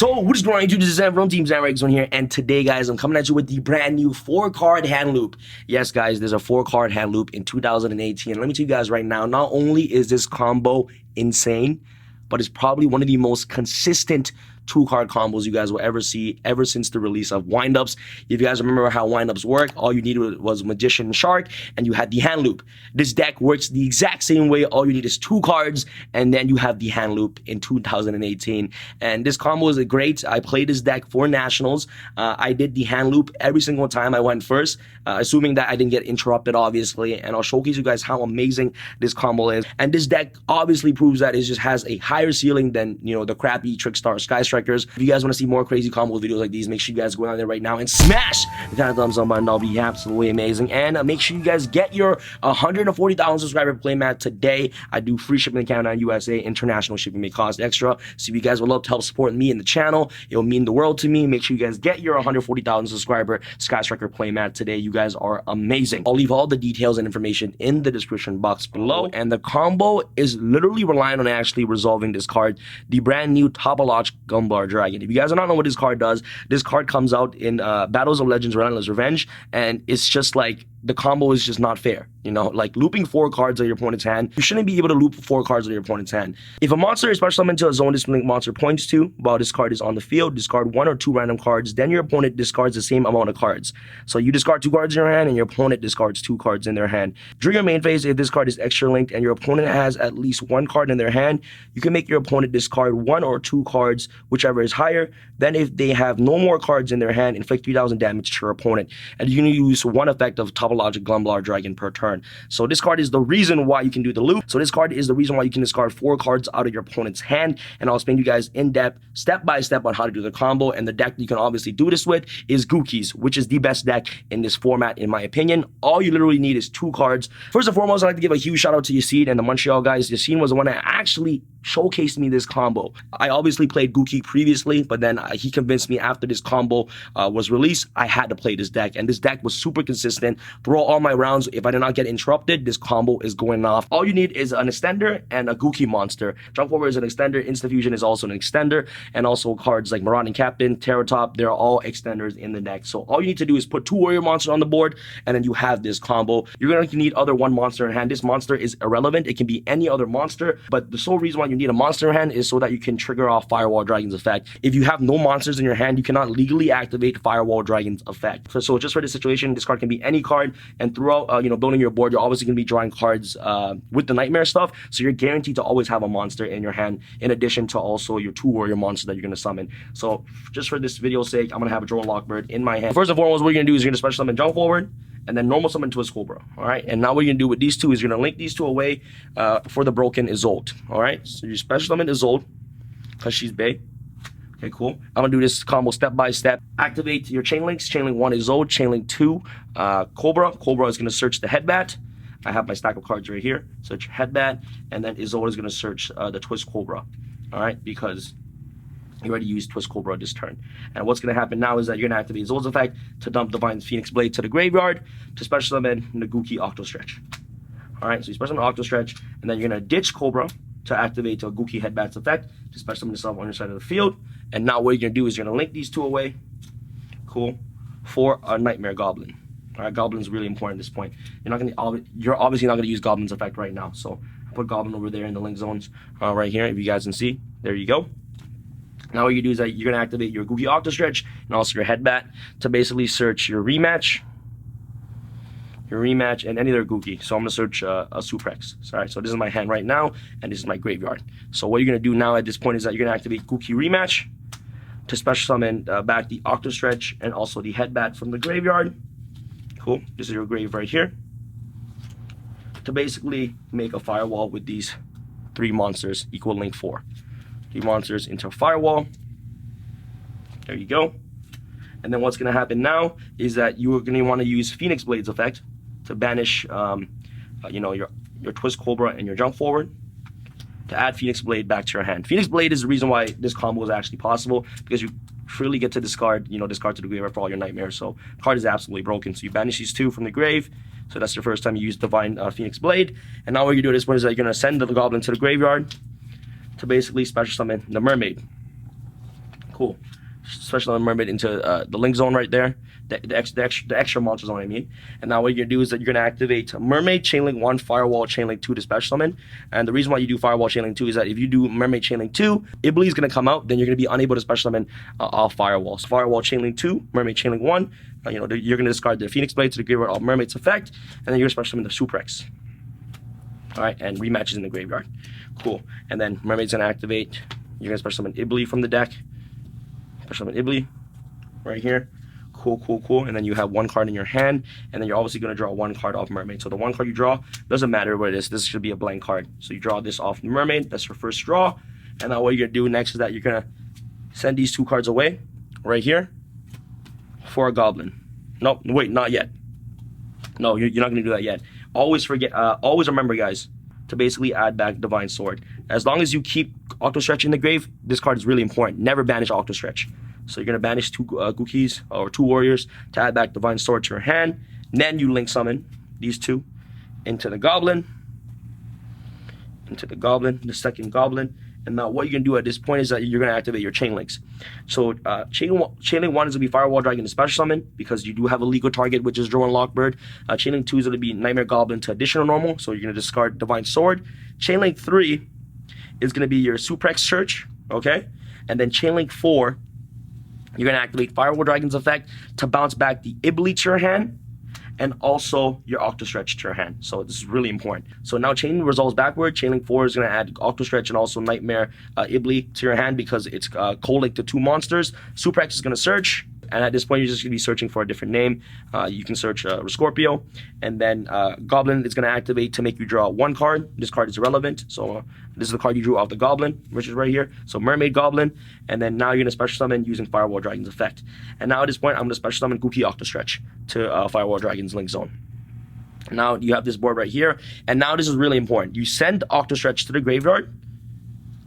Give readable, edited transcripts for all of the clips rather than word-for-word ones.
So, what is going on YouTube? This is Sam from TeamSamuraiX1 here, and today, guys, I'm coming at you with the brand new 4-card hand loop. Yes, guys, there's a 4-card hand loop in 2018. Let me tell you guys right now, not only is this combo insane, but it's probably one of the most consistent 2-card combos you guys will ever see ever since the release of windups. If you guys remember how windups work, all you needed was Magician and Shark, and you had the hand loop. This deck works the exact same way. All you need is 2 cards, and then you have the hand loop in 2018. And this combo is great. I played this deck for Nationals. I did the hand loop every single time I went first, assuming that I didn't get interrupted, obviously. And I'll showcase you guys how amazing this combo is. And this deck obviously proves that it just has a higher ceiling than, you know, the crappy Trickstar Sky Strikers. If you guys want to see more crazy combo videos like these, make sure you guys go out there right now and smash that thumbs up button. That'll be absolutely amazing. And make sure you guys get your 140,000 subscriber playmat today. I do free shipping in Canada and USA. International shipping may cost extra. So if you guys would love to help support me and the channel, it will mean the world to me. Make sure you guys get your 140,000 subscriber Sky Striker playmat today. You guys are amazing. I'll leave all the details and information in the description box below. And the combo is literally relying on actually resolving this card, the brand new Topological Dragon. If you guys do not know what this card does, this card comes out in Battles of Legends Relentless Revenge, and it's just like the combo is just not fair. You know, like looping 4 cards out of your opponent's hand. You shouldn't be able to loop 4 cards out of your opponent's hand. If a monster is special summoned to a zone this monster points to while this card is on the field, discard 1 or 2 random cards, then your opponent discards the same amount of cards. So you discard 2 cards in your hand and your opponent discards 2 cards in their hand. During your main phase, if this card is extra linked and your opponent has at least 1 card in their hand, you can make your opponent discard 1 or 2 cards, whichever is higher. Then if they have no more cards in their hand, inflict 3,000 damage to your opponent. And you can use 1 effect of Topological Dragon per turn. So this card is the reason why you can do the loop. So this card is the reason why you can discard 4 cards out of your opponent's hand. And I'll explain to you guys in depth, step by step, on how to do the combo. And the deck you can obviously do this with is Gouki's, which is the best deck in this format, in my opinion. All you literally need is 2 cards. First and foremost, I'd like to give a huge shout out to Yassine and the Montreal guys. Yassine was the one that actually showcased me this combo. I obviously played Gouki previously, but then he convinced me after this combo was released, I had to play this deck. And this deck was super consistent throughout all my rounds. If I did not get interrupted, this combo is going off. All you need is an extender and a Gouki monster. Jump Forward is an extender, Instant Fusion is also an extender, and also cards like Marauding Captain, Terror Top, they're all extenders in the deck. So all you need to do is put 2 warrior monsters on the board, and then you have this combo. You're going to need other 1 monster in hand. This monster is irrelevant. It can be any other monster, but the sole reason why you need a monster in hand is so that you can trigger off Firewall Dragon's effect. If you have no monsters in your hand, you cannot legally activate Firewall Dragon's effect. So just for this situation, this card can be any card, and throughout building your board, you're obviously going to be drawing cards with the nightmare stuff, so you're guaranteed to always have a monster in your hand, in addition to also your 2 warrior monsters that you're going to summon. So just for this video's sake, I'm going to have a Drone Lockbird in my hand. First and foremost, what you're going to do is you're going to special summon Jump Forward, and then normal summon Twist Cobra. All right, and now what you're going to do with these 2 is you're going to link these 2 away for the broken Isolde. All right, so you special summon Isolde because she's big. Okay, cool. I'm gonna do this combo step by step. Activate your chain links. Chain link 1 is Isolde. Chain link 2, Cobra. Cobra is gonna search the headbat. I have my stack of cards right here. Search headbat, and then Isolde is gonna search the Twist Cobra. All right, because you already used Twist Cobra this turn. And what's gonna happen now is that you're gonna activate Isolde's effect to dump Divine Phoenix Blade to the graveyard to special summon the Gouki Octo Stretch. All right, so you special summon Octo Stretch, and then you're gonna ditch Cobra to activate a Gouki Headbat's effect to special summon yourself on your side of the field. And now what you're gonna do is you're gonna link these 2 away, cool, for a Nightmare Goblin. All right, Goblin's really important at this point. You're obviously not gonna use Goblin's effect right now. So I put Goblin over there in the link zones right here. If you guys can see, there you go. Now what you do is that you're gonna activate your Gouki Octo Stretch and also your Headbat to basically search your rematch, and any other Gouki. So I'm gonna search a Suprex. Sorry, so this is my hand right now, and this is my graveyard. So what you're gonna do now at this point is that you're gonna activate Gouki Rematch to special summon back the Octo Stretch and also the Headbat from the graveyard. Cool, this is your grave right here. To basically make a firewall with these 3 monsters equal link 4. 3 monsters into a firewall. There you go. And then what's gonna happen now is that you are gonna wanna use Phoenix Blade's effect to banish your Twist Cobra and your Jump Forward to add Phoenix Blade back to your hand. Phoenix Blade is the reason why this combo is actually possible, because you freely get to discard to the graveyard for all your nightmares. So the card is absolutely broken. So you banish these 2 from the grave. So that's your first time you use Divine Phoenix Blade. And now what you do at this point is that you're gonna send the Goblin to the graveyard to basically special summon the Mermaid. Cool. Special Element Mermaid into the link zone right there, the extra monster zone, I mean. And now what you're gonna do is that you're gonna activate Mermaid, Chainlink 1, Firewall, Chainlink 2 to Special Summon. And the reason why you do Firewall, Chainlink 2 is that if you do Mermaid, Chainlink 2, Ibli is gonna come out, then you're gonna be unable to Special Summon off Firewall. So Firewall, Chainlink 2, Mermaid, Chainlink 1, you're gonna discard the Phoenix Blade to the graveyard of Mermaid's effect, and then you're gonna Special Summon the SamuraiX. Alright, and rematches in the graveyard. Cool. And then Mermaid's gonna activate, you're gonna Special Summon Ibli from the deck. Special Summon Ibli right here. Cool, cool, cool. And then you have one card in your hand, and then you're obviously going to draw one card off Mermaid. So the one card you draw doesn't matter what it is. This should be a blank card. So you draw this off the Mermaid. That's your first draw. And now what you're going to do next is that you're going to send these two cards away right here for a Goblin. No, wait, not yet. No, you're not going to do that yet. Always remember, guys, to basically add back Divine Sword. As long as you keep Octo Stretch in the grave, this card is really important. Never banish Octo Stretch. So you're going to banish two Goukis or two Warriors to add back Divine Sword to your hand. Then you link summon these two into the Goblin. The second Goblin. And now what you're going to do at this point is that you're going to activate your Chain Links. So Chain Link 1 is going to be Firewall Dragon to Special Summon because you do have a legal target, which is Drone Lockbird. Chain Link 2 is going to be Nightmare Goblin to additional normal, so you're going to discard Divine Sword. Chain Link 3 is going to be your SamuraiX Search, okay? And then Chain Link 4, you're going to activate Firewall Dragon's effect to bounce back the Ibli to your hand, and also your Octo Stretch to your hand. So this is really important. So now Chain resolves backward. Chain Link 4 is going to add Octo Stretch and also Nightmare Ibli to your hand because it's co-linked to two monsters. SamuraiX is going to search, and at this point you're just going to be searching for a different name. You can search Scorpio, and then Goblin is going to activate to make you draw one card. This card is irrelevant, so this is the card you drew off the Goblin, which is right here. So Mermaid Goblin, and then now you're going to Special Summon using Firewall Dragon's effect. And now at this point I'm going to Special Summon Gouki Octo Stretch to Firewall Dragon's link zone. Now you have this board right here, and now this is really important. You send Octo Stretch to the graveyard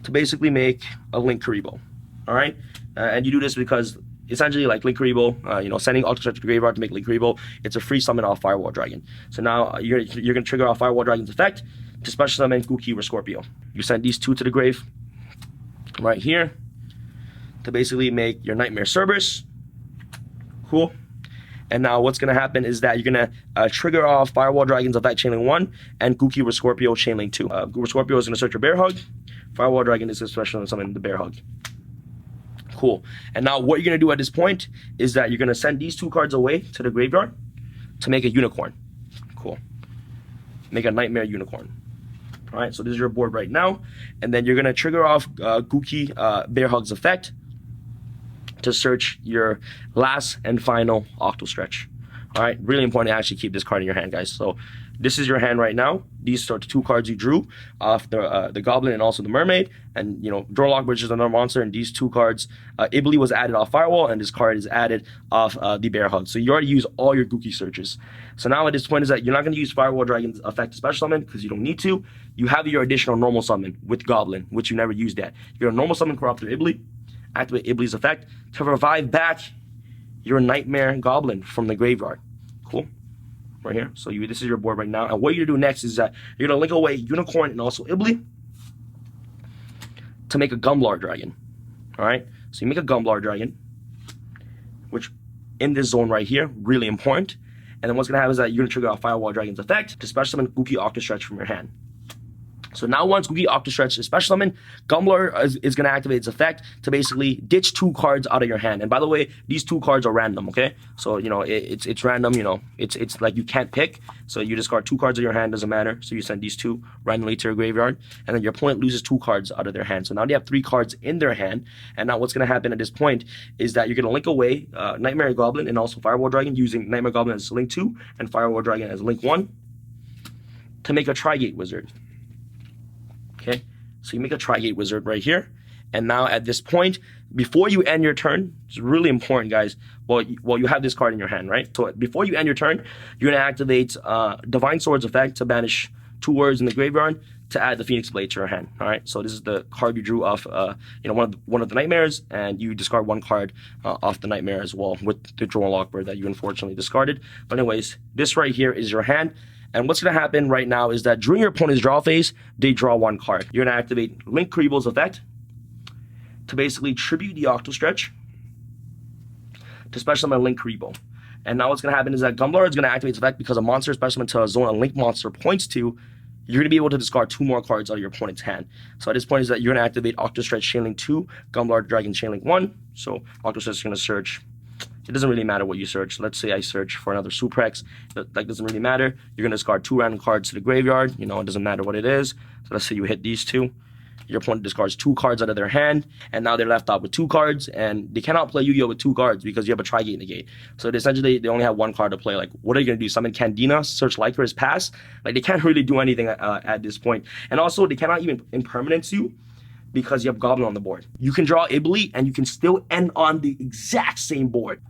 to basically make a Link Karibo. All right, and you do this because essentially, like Link Karibo, sending Octo Stretch to the graveyard to make Link Karibo, it's a free summon off Firewall Dragon. So now you're gonna trigger off Firewall Dragon's effect to Special Summon Gouki or Scorpio. You send these two to the grave right here to basically make your Nightmare Cerberus. Cool. And now what's going to happen is that you're going to trigger off Firewall Dragon's effect Chainlink 1 and Gouki with Scorpio Chainlink 2. With Scorpio is going to search your Bear Hug. Firewall Dragon is special and summon the Bear Hug. Cool. And now what you're going to do at this point is that you're going to send these two cards away to the graveyard to make a Unicorn. Cool. Make a Nightmare Unicorn. All right, so this is your board right now. And then you're going to trigger off Gouki Bear Hug's effect to search your last and final Octo Stretch. All right, really important to actually keep this card in your hand, guys. So this is your hand right now. These are the two cards you drew off the Goblin and also the Mermaid. And, Drone Lockbird is another monster. And these two cards, Ibli was added off Firewall, and this card is added off the Bear Hug. So you already use all your Gouki searches. So now at this point is that you're not going to use Firewall Dragon's effect to Special Summon because you don't need to. You have your additional normal summon with Goblin, which you never used yet. You're going to normal summon Corruptor Ibli, activate Ibli's effect to revive back your Nightmare Goblin from the graveyard. Cool. Right here. So this is your board right now. And what you're going to do next is that you're going to link away Unicorn and also Ibli to make a Gumblar Dragon. All right. So you make a Gumblar Dragon, which in this zone right here, really important. And then what's going to happen is that you're going to trigger off Firewall Dragon's effect to Special Summon Gouki Octo Stretch from your hand. So now once Gouki Octo Stretch is Special Summon, Gumblar is going to activate its effect to basically ditch two cards out of your hand. And by the way, these two cards are random, okay? So, it's random, it's like you can't pick. So you discard two cards of your hand, doesn't matter. So you send these two randomly to your graveyard, and then your opponent loses two cards out of their hand. So now they have three cards in their hand. And now what's going to happen at this point is that you're going to link away Nightmare Goblin and also Firewall Dragon using Nightmare Goblin as Link 2 and Firewall Dragon as Link 1 to make a Tri-Gate Wizard. Okay, so you make a Tri-Gate Wizard right here. And now at this point, before you end your turn, it's really important, guys. Well, you have this card in your hand, right? So before you end your turn, you're going to activate Divine Sword's effect to banish two words in the graveyard to add the Phoenix Blade to your hand. All right, so this is the card you drew off, one of the Nightmares, and you discard one card off the Nightmare as well with the Drone Lockbird that you unfortunately discarded. But anyways, this right here is your hand. And what's going to happen right now is that during your opponent's draw phase, they draw one card. You're going to activate Link Karibo's effect to basically tribute the Octo Stretch to special summon Link Rebo. And now what's going to happen is that Gumblar is going to activate its effect because a monster special summon to a zone a Link monster points to. You're going to be able to discard 2 more cards out of your opponent's hand. So at this point is that you're going to activate Octo Stretch Chainlink 2, Gumblar Dragon Chainlink 1. So Octo Stretch is going to search. It doesn't really matter what you search. Let's say I search for another Suprex. That doesn't really matter. You're going to discard 2 random cards to the graveyard. You know, it doesn't matter what it is. So let's say you hit these 2. Your opponent discards 2 cards out of their hand, and now they're left out with 2 cards, and they cannot play Yu-Gi-Oh! With 2 cards because you have a Tri-Gate negate. So essentially, they only have 1 card to play. Like, what are you going to do? Summon Candina, search Lycra's pass? Like, they can't really do anything at this point. And also, they cannot even impermanence you because you have Goblin on the board. You can draw Ibly, and you can still end on the exact same board.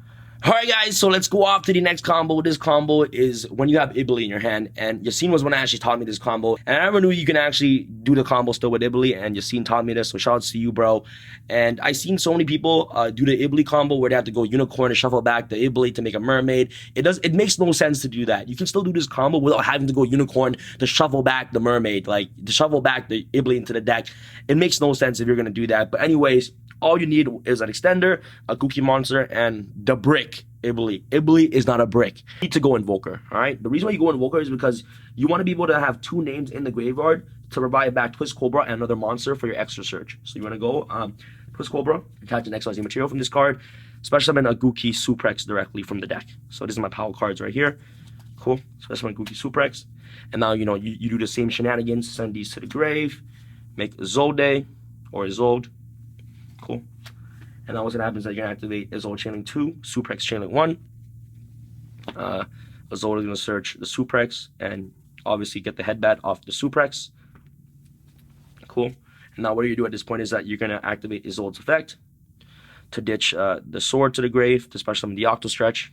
Alright guys, so let's go off to the next combo. This combo is when you have Ibly in your hand, and Yassine was one that actually taught me this combo, and I never knew you can actually do the combo still with Ibly, and Yassine taught me this, so shout out to you, bro. And I've seen so many people do the Ibly combo where they have to go Unicorn to shuffle back the Ibly to make a Mermaid. It makes no sense to do that. You can still do this combo without having to go Unicorn to shuffle back the Mermaid, like to shuffle back the Ibly into the deck. It makes no sense if you're going to do that, but anyways, all you need is an extender, a Gouki monster, and the brick, Ibly. Ibly is not a brick. You need to go Invoker, alright? The reason why you go Invoker is because you want to be able to have 2 names in the graveyard to provide back Twist Cobra and another monster for your extra search. So you want to go Twist Cobra, attach an XYZ material from this card, special summon a Gouki Suprex directly from the deck. So this is my power cards right here. Cool. Special summon Gouki Suprex. And now, you know, you do the same shenanigans, send these to the grave, make Isolde or Isolde. Cool. And now what's going to happen is that you're going to activate Isolde Chainlink 2, Suprex Chainlink 1. Isolde is going to search the Suprex and obviously get the headbat off the Suprex. Cool. And now what do you do at this point is that you're going to activate Isolde's effect to ditch the sword to the grave, to special summon the Octo Stretch.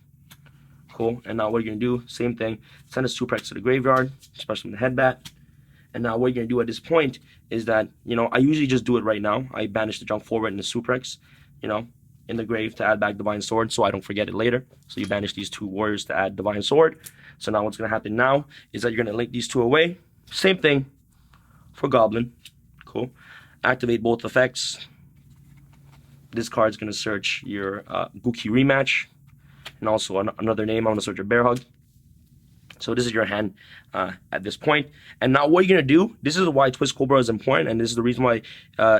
Cool. And now what you're going to do, same thing, send a Suprex to the graveyard, special summon the headbat. And now what you're going to do at this point is that, you know, I usually just do it right now. I banish the jump forward in the Suprex, you know, in the grave to add back Divine Sword so I don't forget it later. So you banish these 2 warriors to add Divine Sword. So now what's going to happen now is that you're going to link these 2 away. Same thing for Goblin. Cool. Activate both effects. This card's going to search your Gouki rematch. And also another name, I'm going to search your Bear Hug. So this is your hand at this point. And now what you're going to do, this is why Twist Cobra is important, and this is the reason why,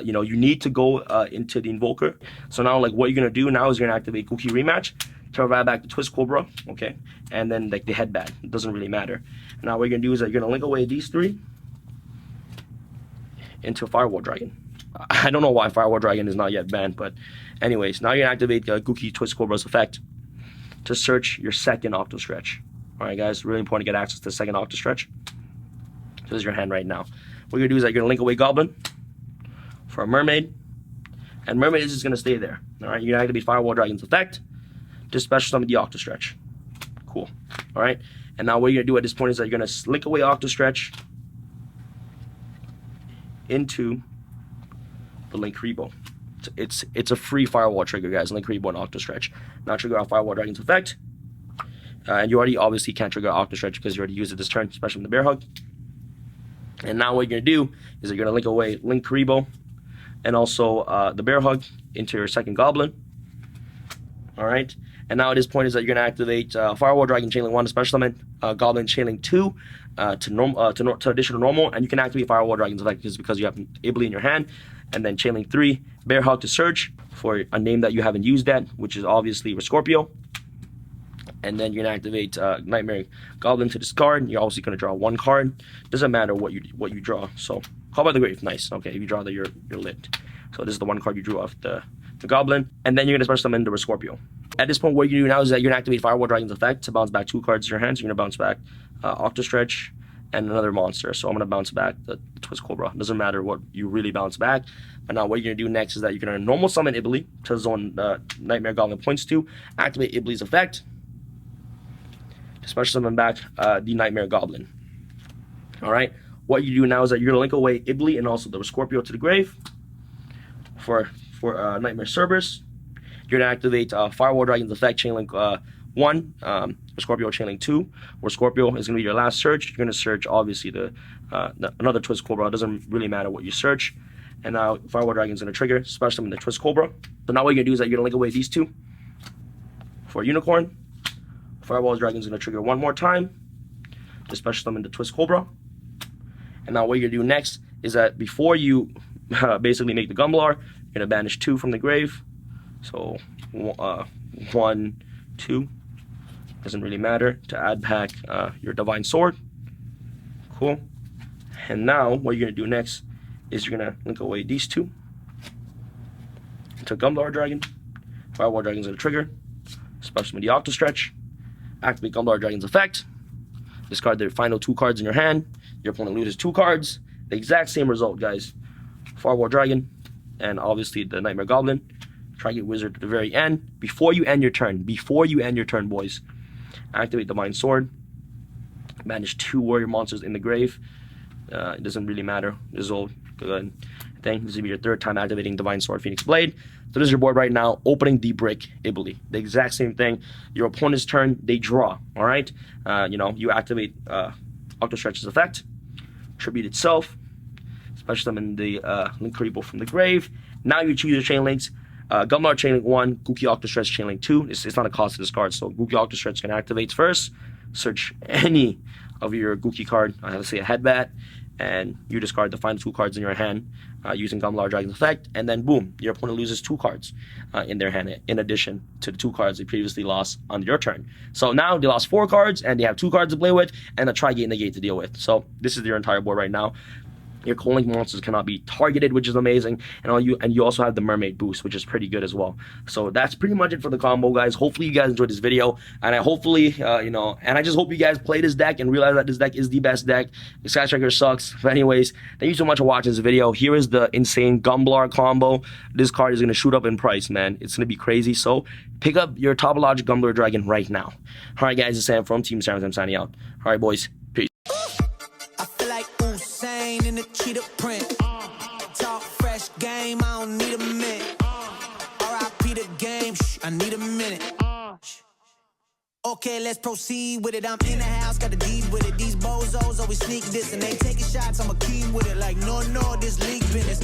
you know, you need to go into the Invoker. So now, like, what you're going to do now is you're going to activate Gouki Rematch to provide back the Twist Cobra, okay? And then, like, the headband. It doesn't really matter. And now what you're going to do is that you're going to link away these 3 into Firewall Dragon. I don't know why Firewall Dragon is not yet banned, but anyways, now you're going to activate Gouki Twist Cobra's effect to search your second Octo Stretch. Alright guys, really important to get access to the second Octo Stretch. So this is your hand right now. What you're going to do is that you're going to link away Goblin for a Mermaid. And Mermaid is just going to stay there. Alright, you're going to activate Firewall Dragon's effect to special summon the Octo Stretch. Cool. Alright, and now what you're going to do at this point is that you're going to link away Octo Stretch into the Link Rebo. It's a free Firewall trigger, guys. Link Rebo and Octo Stretch. Now trigger out Firewall Dragon's effect. And you already obviously can't trigger Octo Stretch because you already used it this turn, especially with the Bear Hug. And now what you're going to do is you're going to link away Link Rebo and also the Bear Hug into your second Goblin. Alright. And now at this point is that you're going to activate Firewall Dragon Chainlink 1 to special summon Goblin Chainlink 2 to additional normal. And you can activate Firewall Dragon's effect because you have Ibly in your hand. And then Chainlink 3, Bear Hug to search for a name that you haven't used yet, which is obviously Scorpio. And then you're gonna activate Nightmare Goblin to discard. You're obviously gonna draw 1 card. Doesn't matter what you draw. So Call by the Grave, nice. Okay, if you draw that, you're lit. So this is the 1 card you drew off the Goblin, and then you're gonna special summon the Scorpio. At this point, what you do now is that you're gonna activate Firewall Dragon's effect to bounce back 2 cards in your hand. So you're gonna bounce back Octo Stretch and another monster. So I'm gonna bounce back the Twist Cobra. Doesn't matter what you really bounce back. But now what you're gonna do next is that you're gonna normal summon Ibly to zone Nightmare Goblin points to, activate Ibly's effect. Special summon back the Nightmare Goblin. Alright, what you do now is that you're going to link away Ibly and also the Scorpio to the grave for Nightmare Cerberus. You're going to activate Firewall Dragon's effect, Chainlink 1, Scorpio Chainlink 2, where Scorpio is going to be your last search. You're going to search, obviously, another Twist Cobra. It doesn't really matter what you search. And now Firewall Dragon's gonna trigger, special summon the Twist Cobra. So now what you're gonna do is that you're gonna link away these two for Unicorn. Firewall Dragon's gonna trigger one more time, to special summon the Twist Cobra. And now what you're gonna do next is that before you basically make the Gumblar, you're gonna banish 2 from the grave. So 1, 2, doesn't really matter, to add back your Divine Sword. Cool. And now what you're gonna do next is you're gonna link away these 2 to Gumblar Dragon. Firewall Dragon's gonna trigger, special summon the Octo Stretch, activate Gumblar Dragon's effect, discard the final 2 cards in your hand. Your opponent loses 2 cards. The exact same result, guys. Firewall Dragon, and obviously the Nightmare Goblin. Tri-Gate Wizard at the very end. Before you end your turn, boys, activate Divine Sword. Banish 2 warrior monsters in the grave. It doesn't really matter. This is all good thing. This will be your 3rd time activating Divine Sword Phoenix Blade. So this is your board right now, opening the brick Ibli. The exact same thing. Your opponent's turn, they draw. All right. You activate Octo Stretch's effect, tribute itself, special summon the Link Karibo from the grave. Now you choose your chain links. Gumblar Chain Link 1, Gouki Octo Stretch Chain Link 2. It's not a cost to discard, so Gouki Octo Stretch can activate first. Search any of your Gouki card, let's say a Headbat, and you discard the final 2 cards in your hand using Gumblar Dragon's effect, and then boom, your opponent loses 2 cards in their hand, in addition to the 2 cards they previously lost on your turn. So now they lost 4 cards, and they have 2 cards to play with, and a Tri-Gate Negate to deal with. So this is your entire board right now. Your Cold Link monsters cannot be targeted, which is amazing, and you also have the Mermaid boost, which is pretty good as well. So that's pretty much it for the combo, guys. Hopefully you guys enjoyed this video, and I just hope you guys play this deck and realize that this deck is the best deck. The Sky Striker sucks. But anyways, thank you so much for watching this video. Here is the insane Gumblar combo. This card is gonna shoot up in price, man. It's gonna be crazy. So pick up your Topologic Gumblar Dragon right now. All right, guys, it's Sam from Team SamuraiX. I'm signing out. All right, boys. Peace. In the cheetah print, talk fresh game, I don't need a minute. RIP the game, I need a minute. Okay, let's proceed with it. I'm in the house, got the deed with it. These bozos always sneak this and they taking shots. I'm a key with it, like no, this league business.